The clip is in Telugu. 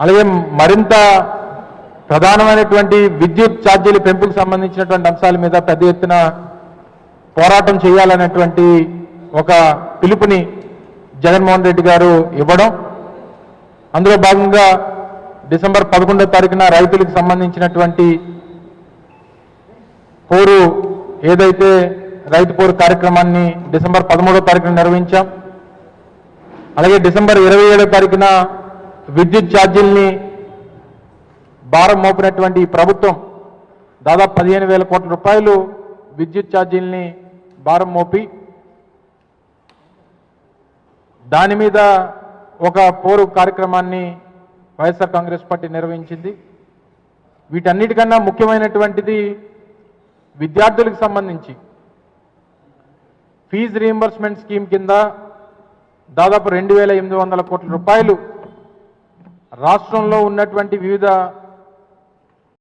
అలాగే మరింత ప్రధానమైనటువంటి విద్యుత్ ఛార్జీల పెంపుకు సంబంధించినటువంటి అంశాల మీద పెద్ద ఎత్తున పోరాటం చేయాలనేటువంటి ఒక పిలుపుని జగన్మోహన్ రెడ్డి గారు ఇవ్వడం, అందులో భాగంగా డిసెంబర్ 11వ తారీఖున రైతులకు సంబంధించినటువంటి పోరు ఏదైతే రైతు పోరు కార్యక్రమాన్ని డిసెంబర్ 13వ తారీఖున నిర్వహించాం. అలాగే డిసెంబర్ 27వ తారీఖున విద్యుత్ ఛార్జీల్ని భారం మోపినటువంటి ప్రభుత్వం దాదాపు 15,000 కోట్ల రూపాయలు విద్యుత్ ఛార్జీల్ని భారం మోపి దాని మీద ఒక పోరు కార్యక్రమాన్ని వైఎస్ఆర్ కాంగ్రెస్ పార్టీ నిర్వహించింది. వీటన్నిటికన్నా ముఖ్యమైనటువంటిది విద్యార్థులకు సంబంధించి ఫీజు రీయింబర్స్మెంట్ స్కీమ్ కింద దాదాపు 2,800 కోట్ల రూపాయలు రాష్ట్రంలో ఉన్నటువంటి వివిధ